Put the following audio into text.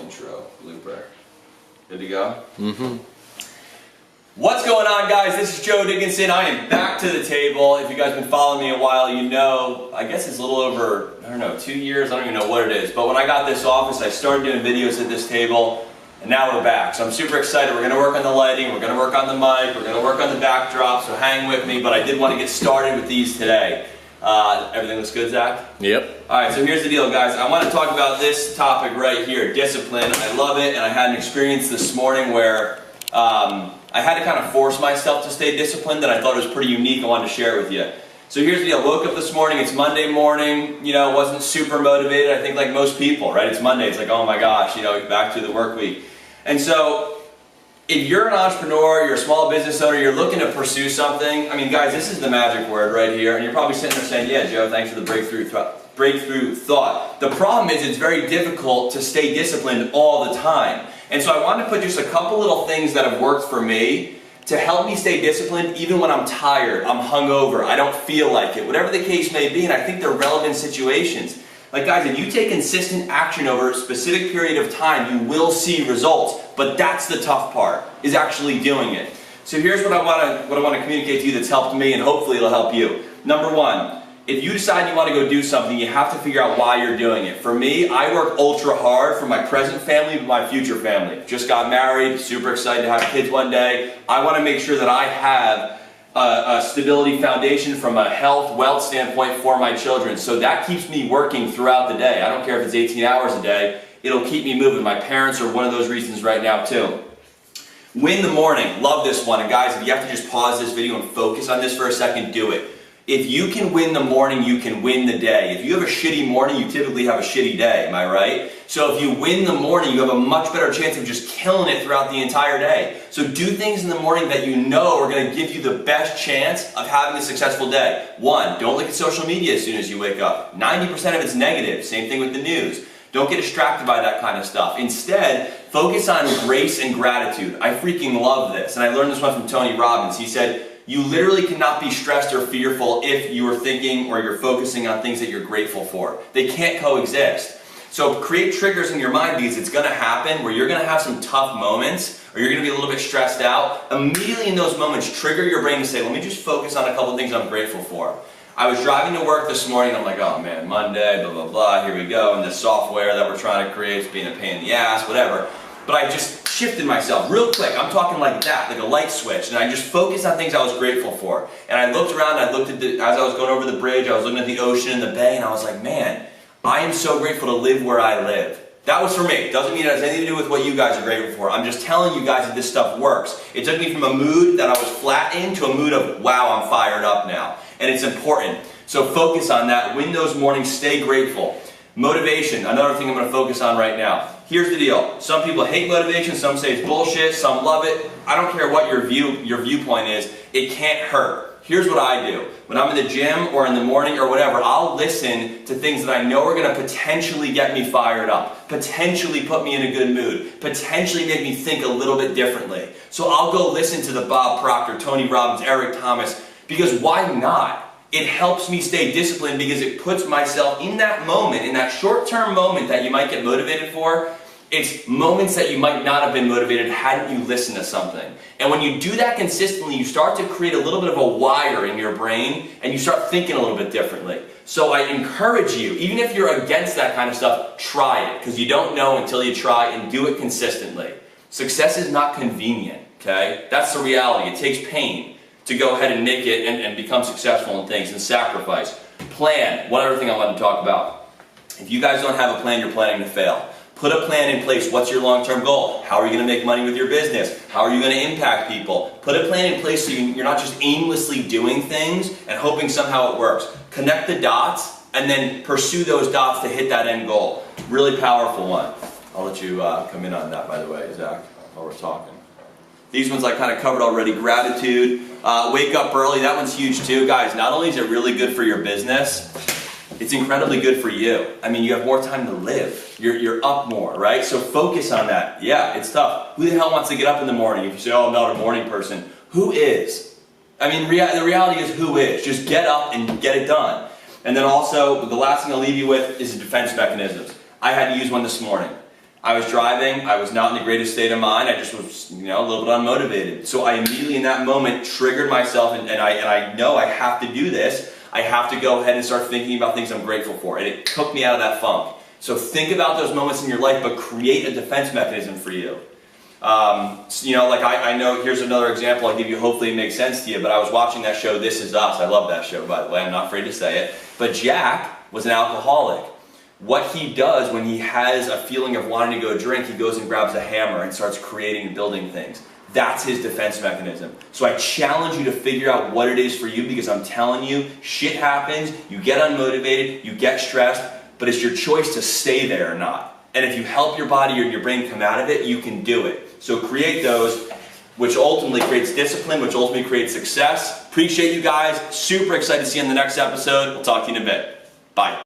intro blooper. Good to go? Mm-hmm. What's going on, guys? This is Joe Dickinson. I am back to the table. If you guys have been following me a while, you know, I guess it's a little over, 2 years. I don't even know what it is. But when I got this office, I started doing videos at this table, and now we're back. So I'm super excited. We're going to work on the lighting. We're going to work on the mic. We're going to work on the backdrop, so hang with me. But I did want to get started with these today. Everything looks good, Zach? Yep. All right, so here's the deal, guys. I want to talk about this topic right here, discipline. I love it, and I had an experience this morning where I had to kind of force myself to stay disciplined, and I thought it was pretty unique. I wanted to share it with you. So here's the deal. I woke up this morning. It's Monday morning. Wasn't super motivated. I think like most people, right? It's Monday. It's like, oh my gosh, back to the work week. And so if you're an entrepreneur, you're a small business owner, you're looking to pursue something, I mean, guys, this is the magic word right here. And you're probably sitting there saying, yeah, Joe, thanks for the breakthrough thought. The problem is it's very difficult to stay disciplined all the time. And so I wanted to put just a couple little things that have worked for me to help me stay disciplined even when I'm tired, I'm hungover, I don't feel like it, whatever the case may be, and I think they're relevant situations. Like, guys, if you take consistent action over a specific period of time, you will see results. But that's the tough part, is actually doing it. So here's what I want to communicate to you that's helped me, and hopefully it'll help you. Number one, if you decide you want to go do something, you have to figure out why you're doing it. For me, I work ultra hard for my present family, but my future family. Just got married, super excited to have kids one day. I want to make sure that I have a stability foundation from a health, wealth standpoint for my children. So that keeps me working throughout the day. I don't care if it's 18 hours a day. It'll keep me moving. My parents are one of those reasons right now too. Win the morning. Love this one. And guys, if you have to just pause this video and focus on this for a second, do it. If you can win the morning, you can win the day. If you have a shitty morning, you typically have a shitty day, am I right? So if you win the morning, you have a much better chance of just killing it throughout the entire day. So do things in the morning that you know are going to give you the best chance of having a successful day. One, don't look at social media as soon as you wake up. 90% of it's negative. Same thing with the news. Don't get distracted by that kind of stuff. Instead, focus on grace and gratitude. I freaking love this. And I learned this one from Tony Robbins. He said, you literally cannot be stressed or fearful if you are thinking or you're focusing on things that you're grateful for. They can't coexist. So create triggers in your mind, because it's going to happen where you're going to have some tough moments or you're going to be a little bit stressed out. Immediately in those moments, trigger your brain to say, let me just focus on a couple things I'm grateful for. I was driving to work this morning, I'm like, oh man, Monday, blah, blah, blah, here we go, and this software that we're trying to create is being a pain in the ass, whatever. But I just shifted myself real quick. I'm talking like that, like a light switch, and I just focused on things I was grateful for. And I looked around, I looked at as I was going over the bridge, I was looking at the ocean and the bay, and I was like, man, I am so grateful to live where I live. That was for me. Doesn't mean it has anything to do with what you guys are grateful for. I'm just telling you guys that this stuff works. It took me from a mood that I was flat in to a mood of, wow, I'm fired up now. And it's important. So focus on that. Win those mornings. Stay grateful. Motivation, another thing I'm going to focus on right now. Here's the deal. Some people hate motivation. Some say it's bullshit. Some love it. I don't care what your viewpoint is. It can't hurt. Here's what I do. When I'm in the gym or in the morning or whatever, I'll listen to things that I know are going to potentially get me fired up, potentially put me in a good mood, potentially make me think a little bit differently. So I'll go listen to the Bob Proctor, Tony Robbins, Eric Thomas, because why not? It helps me stay disciplined because it puts myself in that moment, in that short-term moment that you might get motivated for. It's moments that you might not have been motivated hadn't you listened to something. And when you do that consistently, you start to create a little bit of a wire in your brain and you start thinking a little bit differently. So I encourage you, even if you're against that kind of stuff, try it, because you don't know until you try, and do it consistently. Success is not convenient, okay? That's the reality. It takes pain to go ahead and make it and become successful in things, and sacrifice. Plan. One other thing I want to talk about. If you guys don't have a plan, you're planning to fail. Put a plan in place. What's your long-term goal? How are you going to make money with your business? How are you going to impact people? Put a plan in place so you're not just aimlessly doing things and hoping somehow it works. Connect the dots and then pursue those dots to hit that end goal. Really powerful one. I'll let you come in on that, by the way, Zach, while we're talking. These ones I kind of covered already. Gratitude. Wake up early. That one's huge too. Guys, not only is it really good for your business, it's incredibly good for you. I mean, you have more time to live. You're up more, right? So focus on that. Yeah, it's tough. Who the hell wants to get up in the morning? If you say, oh, I'm not a morning person. Who is? I mean, the reality is, who is? Just get up and get it done. And then also, the last thing I'll leave you with is the defense mechanisms. I had to use one this morning. I was driving, I was not in the greatest state of mind, I just was, a little bit unmotivated. So I immediately in that moment triggered myself, and I know I have to do this. I have to go ahead and start thinking about things I'm grateful for. And it took me out of that funk. So think about those moments in your life, but create a defense mechanism for you. I know, here's another example I'll give you, hopefully it makes sense to you, but I was watching that show, This Is Us. I love that show, by the way, I'm not afraid to say it. But Jack was an alcoholic. What he does when he has a feeling of wanting to go drink, he goes and grabs a hammer and starts creating and building things. That's his defense mechanism. So I challenge you to figure out what it is for you, because I'm telling you, shit happens, you get unmotivated, you get stressed, but it's your choice to stay there or not. And if you help your body or your brain come out of it, you can do it. So create those, which ultimately creates discipline, which ultimately creates success. Appreciate you guys. Super excited to see you in the next episode. We'll talk to you in a bit. Bye.